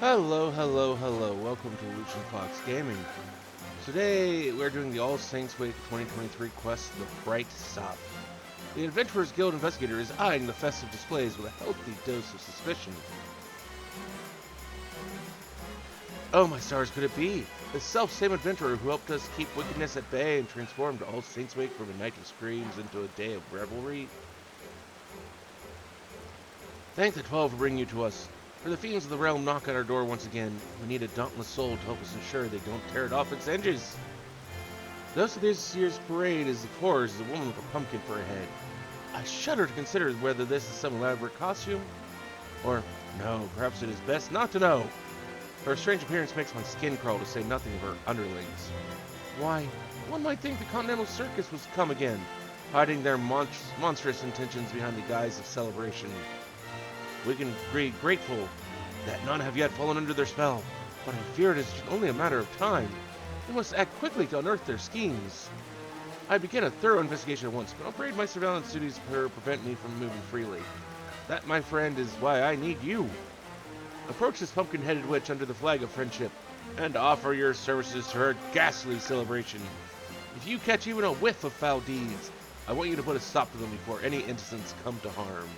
Hello, hello, hello. Welcome to Lucian Fox Gaming. Today, we're doing the All Saints Week 2023 quest, The Fright Stop. The Adventurers Guild investigator is eyeing the festive displays with a healthy dose of suspicion. Oh, my stars, could it be? The self-same adventurer who helped us keep wickedness at bay and transformed All Saints Week from a night of screams into a day of revelry? Thank the 12 for bringing you to us. For the fiends of the realm knock at our door once again, we need a dauntless soul to help us ensure they don't tear it off its hinges. The host of this year's parade is, of course, a woman with a pumpkin for a head. I shudder to consider whether this is some elaborate costume, or, no, perhaps it is best not to know. Her strange appearance makes my skin crawl, to say nothing of her underlings. Why, one might think the Continental Circus was come again, hiding their monstrous intentions behind the guise of celebration. We can be grateful that none have yet fallen under their spell, but I fear it is only a matter of time. We must act quickly to unearth their schemes. I begin a thorough investigation at once, but I'm afraid my surveillance duties prevent me from moving freely. That, my friend, is why I need you. Approach this pumpkin-headed witch under the flag of friendship, and offer your services to her ghastly celebration. If you catch even a whiff of foul deeds, I want you to put a stop to them before any innocents come to harm.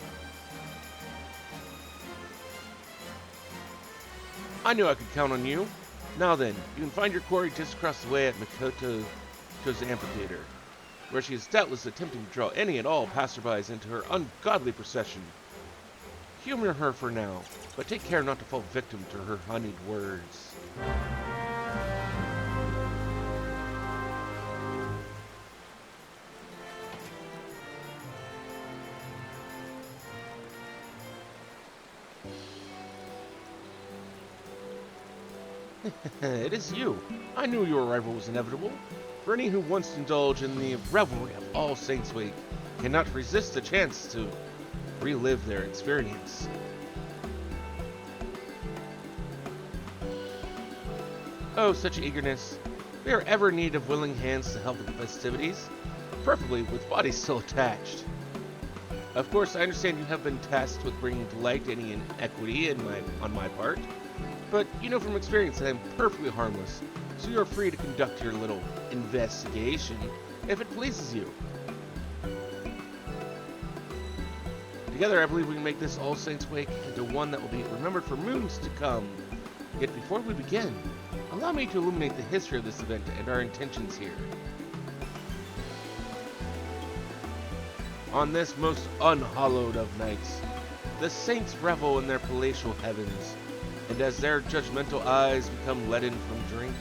I knew I could count on you. Now then, you can find your quarry just across the way at Makoto's amphitheater, where she is doubtless attempting to draw any and all passerbys into her ungodly procession. Humor her for now, but take care not to fall victim to her honeyed words. It is you. I knew your arrival was inevitable. For any who once indulge in the revelry of All Saints Week cannot resist the chance to relive their experience. Oh, such eagerness. We are ever in need of willing hands to help with the festivities, preferably with bodies still attached. Of course, I understand you have been tasked with bringing to light any inequity on my part, but you know from experience that I am perfectly harmless, so you are free to conduct your little investigation if it pleases you. Together, I believe we can make this All Saints Wake into one that will be remembered for moons to come. Yet before we begin, allow me to illuminate the history of this event and our intentions here. On this most unhallowed of nights, the saints revel in their palatial heavens, and as their judgmental eyes become leaden from drink,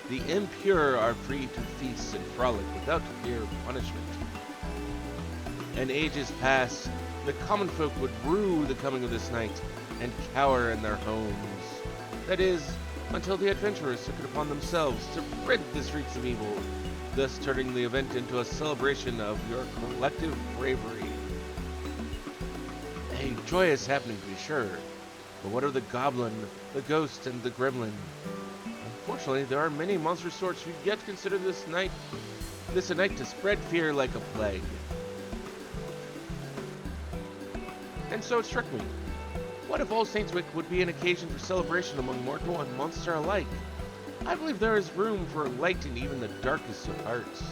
the impure are free to feast and frolic without fear of punishment. In ages past, the common folk would rue the coming of this night and cower in their homes. That is, until the adventurers took it upon themselves to rid the streets of evil, thus turning the event into a celebration of your collective bravery. A joyous happening, to be sure. But what of the goblin, the ghost, and the gremlin? Unfortunately, there are many monster sorts who yet consider this a night to spread fear like a plague. And so it struck me. What if All Saints Week would be an occasion for celebration among mortal and monster alike? I believe there is room for light in even the darkest of hearts.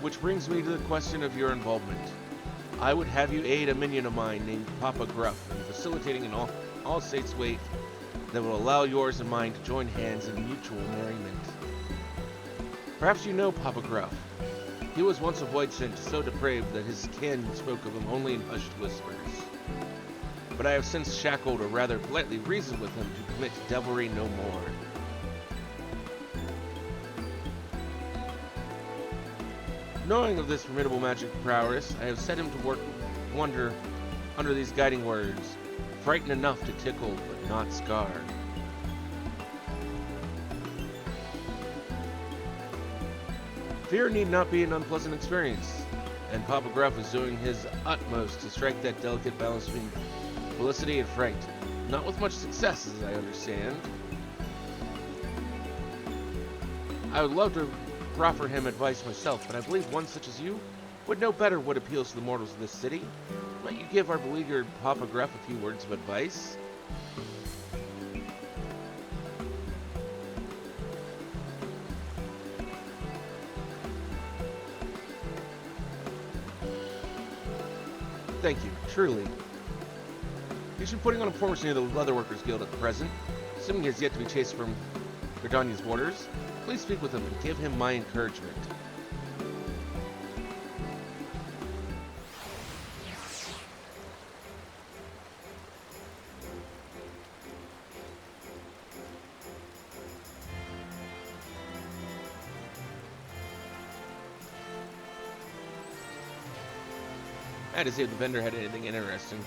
Which brings me to the question of your involvement. I would have you aid a minion of mine named Papa Gruff in facilitating an All Saints Wake that will allow yours and mine to join hands in mutual merriment. Perhaps you know Papa Gruff. He was once a voidsent so depraved that his kin spoke of him only in hushed whispers. But I have since shackled, or rather politely reasoned with him to commit devilry no more. Knowing of this formidable magic prowess, I have set him to work wonder under these guiding words: frighten enough to tickle, but not scar. Fear need not be an unpleasant experience, and Papa Gruff is doing his utmost to strike that delicate balance between felicity and fright. Not with much success, as I understand. I would love to proffer him advice myself, but I believe one such as you would know better what appeals to the mortals of this city. Might you give our beleaguered Papa Gruff a few words of advice? Thank you, truly. He's been putting on a performance near the Leatherworkers Guild at the present. Assuming he has yet to be chased from Gridania's borders, please speak with him and give him my encouragement. I had to see if the vendor had anything interesting.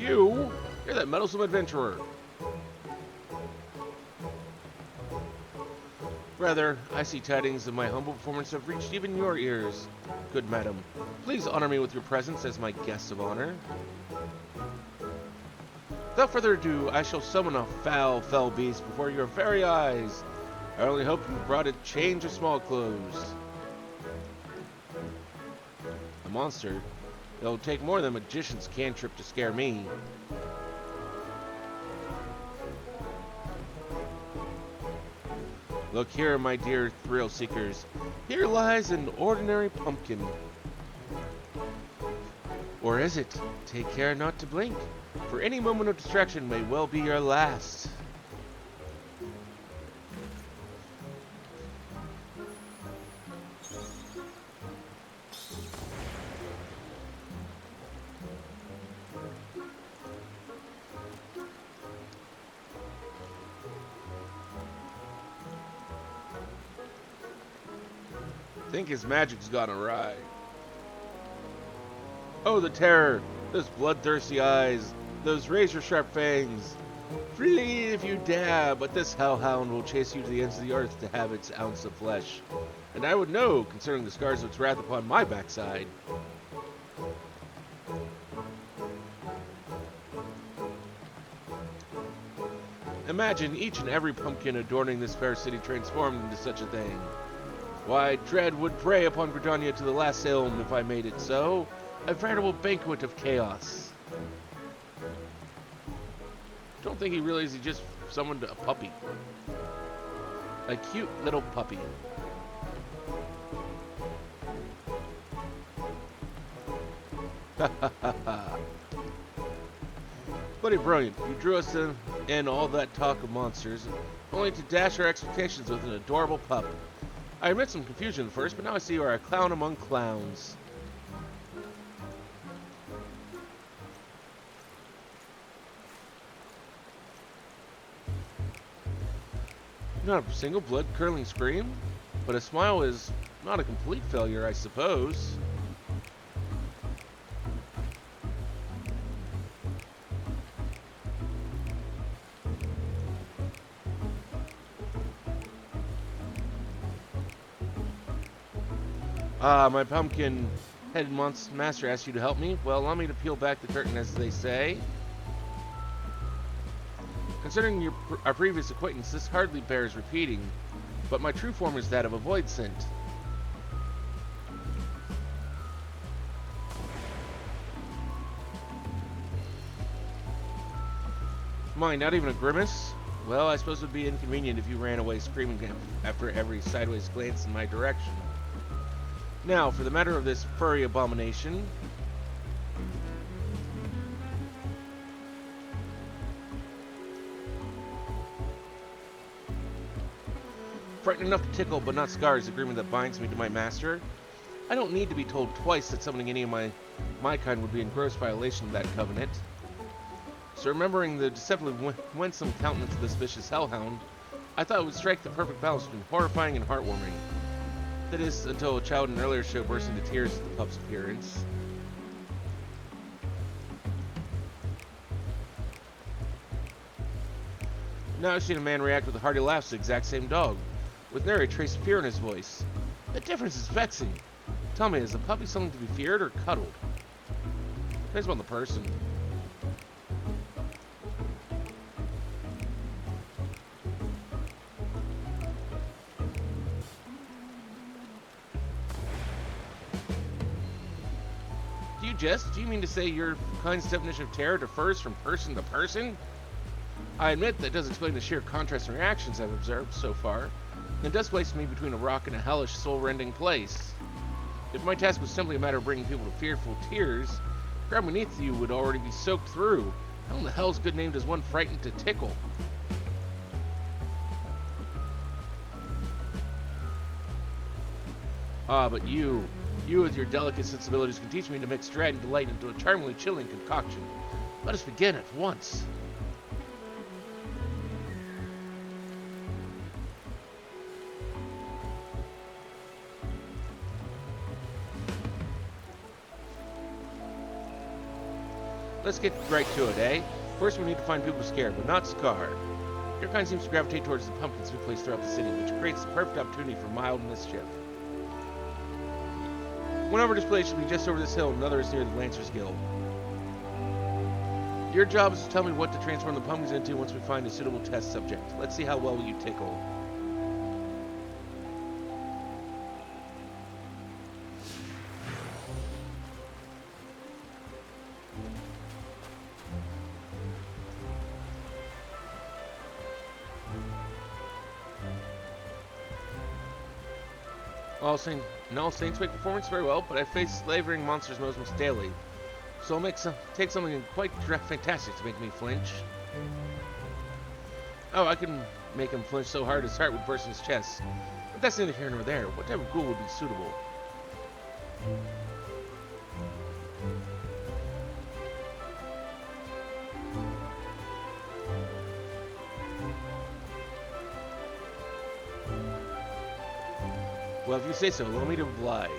You're that meddlesome adventurer. Rather, I see tidings of my humble performance have reached even your ears. Good madam, please honor me with your presence as my guest of honor. Without further ado, I shall summon a foul beast before your very eyes. I only hope you brought a change of small clothes. A monster? It'll take more than a magician's cantrip to scare me. Look here, my dear thrill seekers. Here lies an ordinary pumpkin. Or is it? Take care not to blink, for any moment of distraction may well be your last. I think his magic's gone awry. Oh, the terror! Those bloodthirsty eyes, those razor-sharp fangs. Flee if you dare, but this hellhound will chase you to the ends of the earth to have its ounce of flesh. And I would know, concerning the scars of its wrath upon my backside. Imagine each and every pumpkin adorning this fair city transformed into such a thing. Why, dread would prey upon Gridania to the last ilm if I made it so. A veritable banquet of chaos. Don't think he realized he just summoned a puppy. A cute little puppy. Bloody brilliant. You drew us in all that talk of monsters, only to dash our expectations with an adorable pup. I admit some confusion at first, but now I see you are a clown among clowns. Not a single blood-curdling scream, but a smile is not a complete failure, I suppose. My pumpkin-headed master asked you to help me. Well, allow me to peel back the curtain, as they say. Considering our previous acquaintance, this hardly bears repeating, but my true form is that of a void scent. Mine, not even a grimace? Well, I suppose it would be inconvenient if you ran away screaming after every sideways glance in my direction. Now, for the matter of this furry abomination. Frightened enough to tickle, but not scar is the agreement that binds me to my master. I don't need to be told twice that summoning any of my kind would be in gross violation of that covenant. So remembering the deceptively winsome countenance of this vicious hellhound, I thought it would strike the perfect balance between horrifying and heartwarming. That is, until a child in an earlier show burst into tears at the pup's appearance. Now I've seen a man react with a hearty laugh to the exact same dog, with nary a trace of fear in his voice. The difference is vexing. Tell me, is the puppy something to be feared or cuddled? Depends on the person. Do you jest? Do you mean to say your kind's definition of terror differs from person to person? I admit that does explain the sheer contrast in reactions I've observed so far, and does place me between a rock and a hellish, soul-rending place. If my task was simply a matter of bringing people to fearful tears, the ground beneath you would already be soaked through. How in the hell's good name does one frighten to tickle? Ah, but you with your delicate sensibilities can teach me to mix dread and delight into a charmingly chilling concoction. Let us begin at once. Let's get right to it, eh? First, we need to find people to scare, but not scar. Your kind seems to gravitate towards the pumpkins we place throughout the city, which creates the perfect opportunity for mild mischief. One of our displays should be just over this hill, and another is near the Lancers Guild. Your job is to tell me what to transform the pumpkins into once we find a suitable test subject. Let's see how well you tickle. All Saints make performance very well, but I face slavering monsters almost daily. So I'll take something quite fantastic to make me flinch. Oh, I can make him flinch so hard his heart would burst in his chest. But that's neither here nor there. What type of ghoul would be suitable? Well, if you say so, allow me to oblige.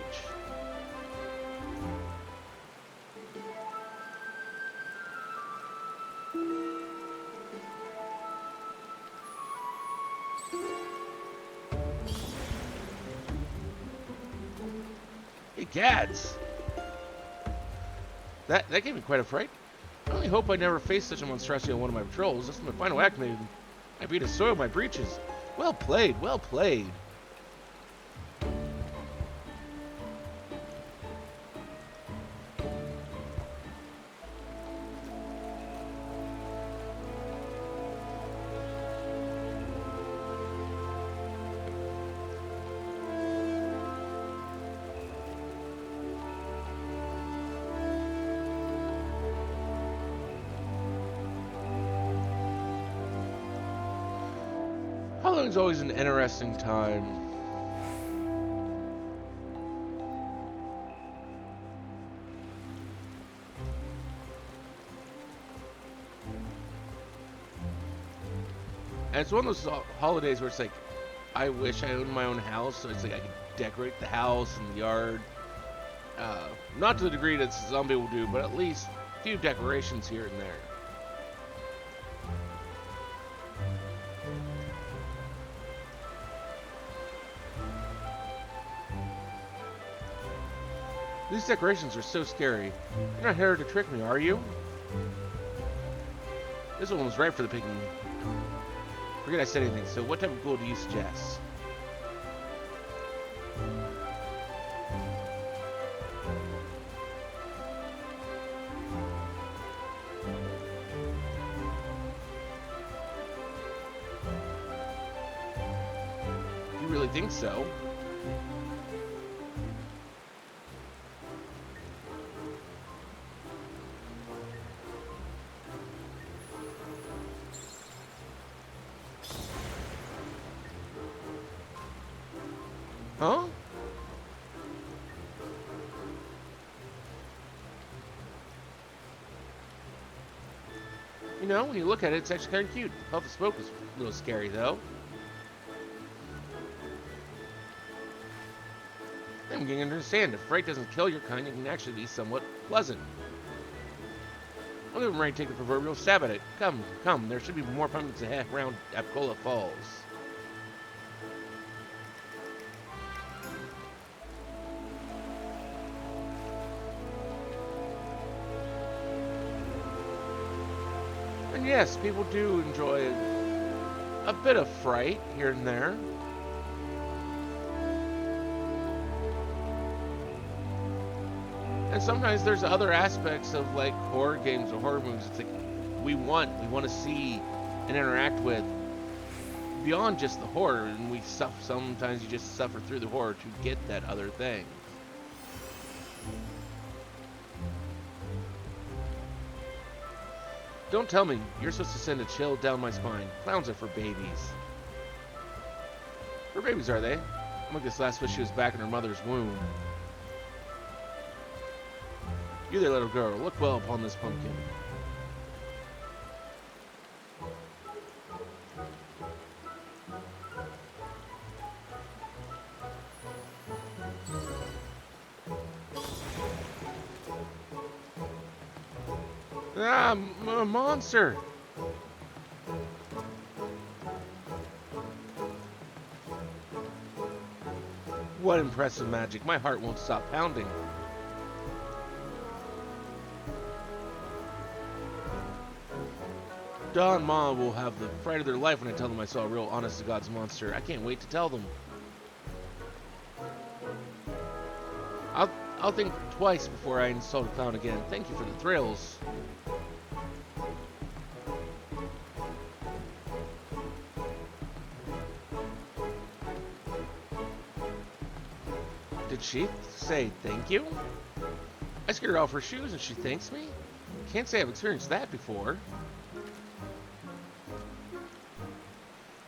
Hey, gads! That gave me quite a fright. I only hope I never face such a monstrosity on one of my patrols. This is my final act, maybe. Might be to soil my breeches. Well played, well played. Halloween's always an interesting time. And it's one of those holidays where it's like, I wish I owned my own house, so it's like I could decorate the house and the yard. Not to the degree that Zombie will do, but at least a few decorations here and there. These decorations are so scary. You're not here to trick me, are you? This one was right for the picking. Forget I said anything, so what type of ghoul do you suggest? You really think so? Huh? You know, when you look at it, it's actually kind of cute. The puff of smoke is a little scary, though. I'm beginning to understand. If fright doesn't kill your kind, it can actually be somewhat pleasant. I'll give him ready to take the proverbial stab at it. Come, come, there should be more pumpkins around Apcola Falls. And yes, people do enjoy a bit of fright here and there. And sometimes there's other aspects of like horror games or horror movies. It's like we want to see and interact with beyond just the horror, and we suffer. Sometimes you just suffer through the horror to get that other thing. Don't tell me you're supposed to send a chill down my spine. Clowns are for babies. For babies, are they? Look, this last wish she was back in her mother's womb. You there, little girl, look well upon this pumpkin. Ah, a monster! What impressive magic. My heart won't stop pounding. Don and Ma will have the fright of their life when I tell them I saw a real honest-to-God's monster. I can't wait to tell them. I'll think twice before I insult a clown again. Thank you for the thrills. Did she say thank you? I scared her off her shoes and she thanks me? Can't say I've experienced that before.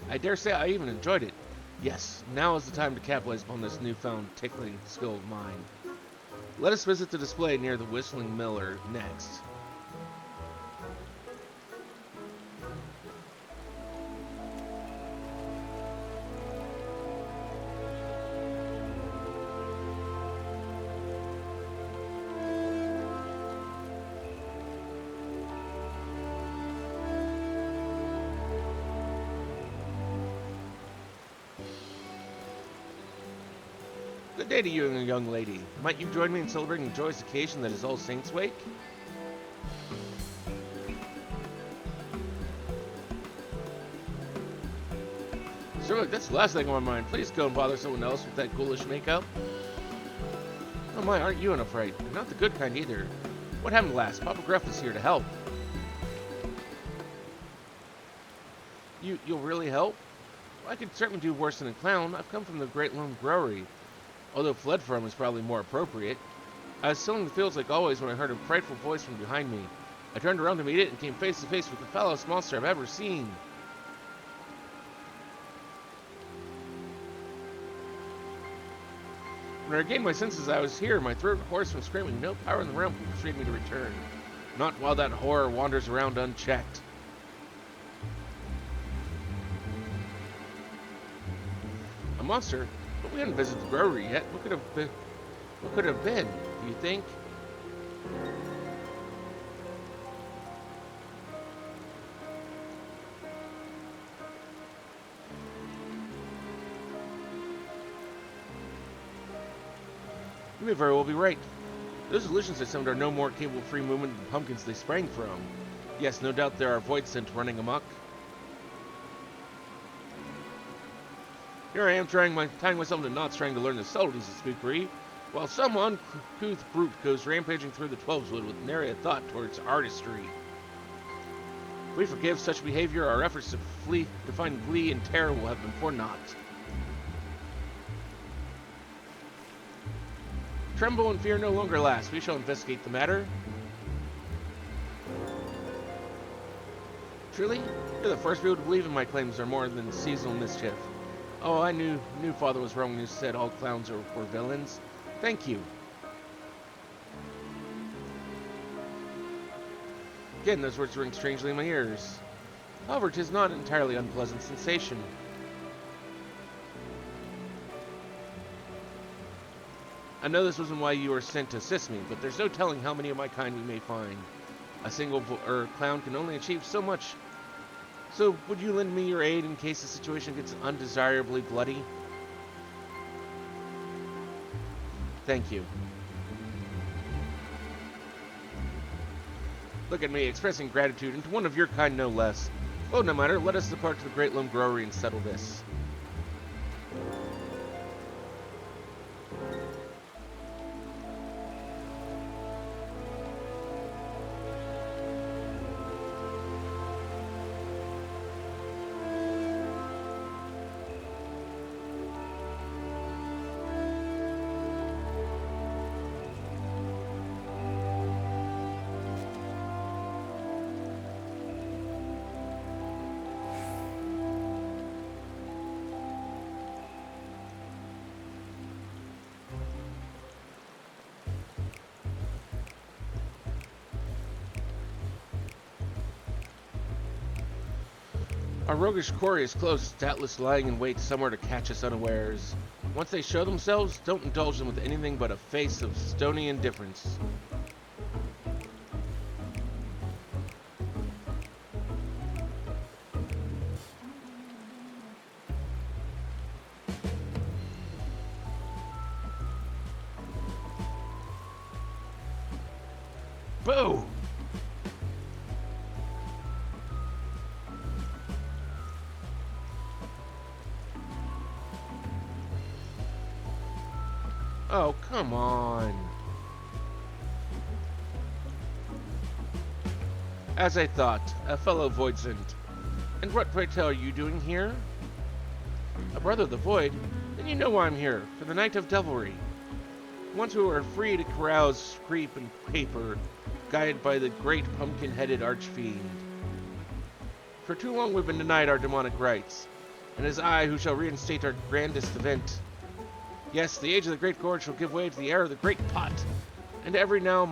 I dare say I even enjoyed it. Yes, now is the time to capitalize upon this newfound tickling skill of mine. Let us visit the display near the Whistling Miller next. Good day to you, young lady. Might you join me in celebrating the joyous occasion that is All Saints' Wake? Sir, look, that's the last thing on my mind. Please go and bother someone else with that ghoulish makeup. Oh my, aren't you in a fright? Not the good kind either. What happened last? Papa Gruff is here to help. You'll really help? Well, I could certainly do worse than a clown. I've come from the Great Loam Brewery. Although fled from is probably more appropriate. I was still in the fields like always when I heard a frightful voice from behind me. I turned around to meet it and came face to face with the foulest monster I've ever seen. When I regained my senses, I was here, my throat hoarse from screaming. No power in the realm can persuade me to return. Not while that horror wanders around unchecked. A monster? But we hadn't visited the brewery yet. What could have been, do you think? You may very well be right. Those illusions I summoned are no more capable of free movement than the pumpkins they sprang from. Yes, no doubt there are void scents running amok. Here I am tying myself into knots trying to learn the subtleties of spookery, while some uncouth brute goes rampaging through the Twelveswood with nary a thought towards artistry. If we forgive such behavior, our efforts to find glee and terror will have been for naught. Tremble and fear no longer last. We shall investigate the matter. Truly, you're the first people to believe in my claims are more than seasonal mischief. Oh, I knew Father was wrong when he said all clowns were villains. Thank you. Again, those words ring strangely in my ears. However, 'tis not an entirely unpleasant sensation. I know this wasn't why you were sent to assist me, but there's no telling how many of my kind we may find. A single clown can only achieve so much. So, would you lend me your aid in case the situation gets undesirably bloody? Thank you. Look at me, expressing gratitude, and to one of your kind no less. Well, no matter, let us depart to the Great Loam Growery and settle this. Our roguish quarry is close, doubtless lying in wait somewhere to catch us unawares. Once they show themselves, don't indulge them with anything but a face of stony indifference. Boo! Oh, come on. As I thought, a fellow Voidsent. And what, pray tell, are you doing here? A brother of the Void? Then you know why I'm here, for the Night of Devilry. Once we were free to carouse, creep, and caper, guided by the great pumpkin-headed archfiend. For too long we've been denied our demonic rights, and it is I who shall reinstate our grandest event. Yes, the age of the Great Gorge shall give way to the era of the Great Pot, and even now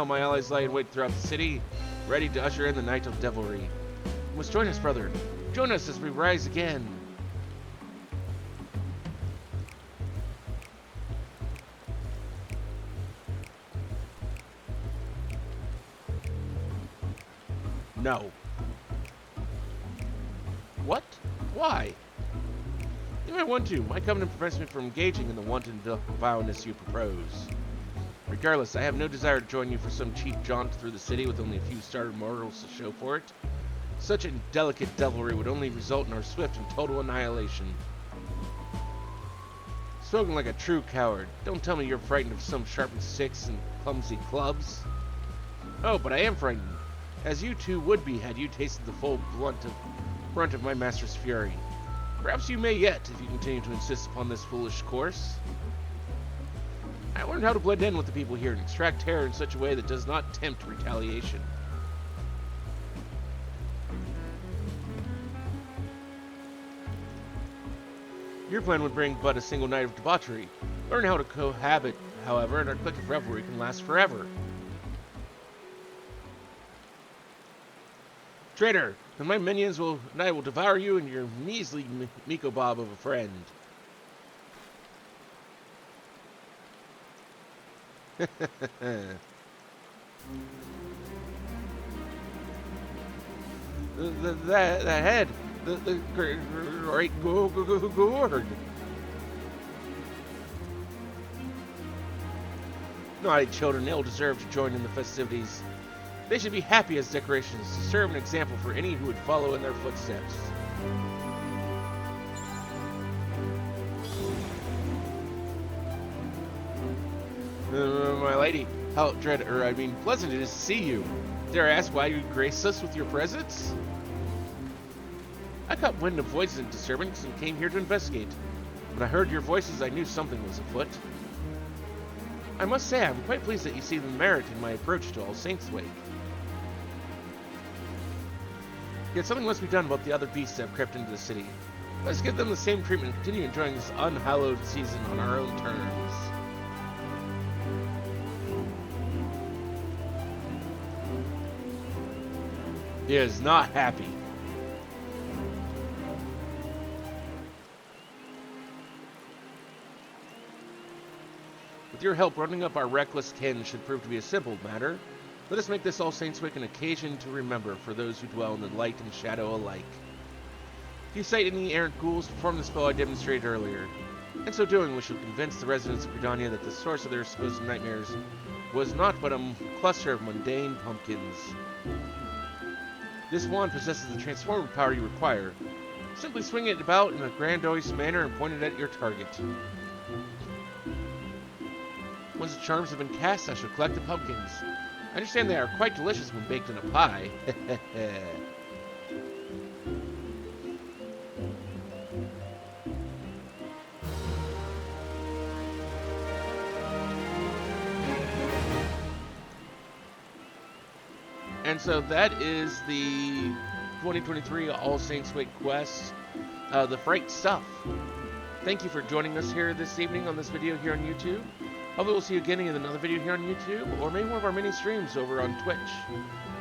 my allies lie in wait throughout the city, ready to usher in the Night of Devilry. You must join us, brother. Join us as we rise again. No. What? Why? If I want to, my covenant prevents me from engaging in the wanton vileness you propose. Regardless, I have no desire to join you for some cheap jaunt through the city with only a few starved mortals to show for it. Such indelicate devilry would only result in our swift and total annihilation. Spoken like a true coward. Don't tell me you're frightened of some sharpened sticks and clumsy clubs. Oh, but I am frightened, as you too would be had you tasted the full brunt of my master's fury. Perhaps you may yet, if you continue to insist upon this foolish course. I learned how to blend in with the people here and extract terror in such a way that does not tempt retaliation. Your plan would bring but a single night of debauchery. Learn how to cohabit, however, and our clique of revelry can last forever. Traitor, then my minions and I will devour you and your measly Miko Bob of a friend. that head, the great gourd. Naughty children ill deserve to join in the festivities. They should be happy as decorations to serve an example for any who would follow in their footsteps. My lady, how pleasant it is to see you. Dare I ask why you grace us with your presence? I caught wind of voices and disturbance and came here to investigate. When I heard your voices, I knew something was afoot. I must say, I'm quite pleased that you see the merit in my approach to All Saints' Wake. Yet something must be done about the other beasts that have crept into the city. Let's give them the same treatment and continue enjoying this unhallowed season on our own terms. He is not happy. With your help, running up our reckless kin should prove to be a simple matter. Let us make this All Saints Week an occasion to remember for those who dwell in the light and shadow alike. If you sight any errant ghouls, perform the spell I demonstrated earlier. In so doing, we shall convince the residents of Gridania that the source of their supposed nightmares was not but a cluster of mundane pumpkins. This wand possesses the transformative power you require. Simply swing it about in a grandiose manner and point it at your target. Once the charms have been cast, I shall collect the pumpkins. I understand they are quite delicious when baked in a pie. And so that is the 2023 All Saints Week quest, the Fright stuff. Thank you for joining us here this evening on this video here on YouTube. Hopefully we'll see you again in another video here on YouTube, or maybe one of our mini streams over on Twitch.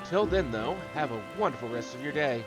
Till then, though, have a wonderful rest of your day.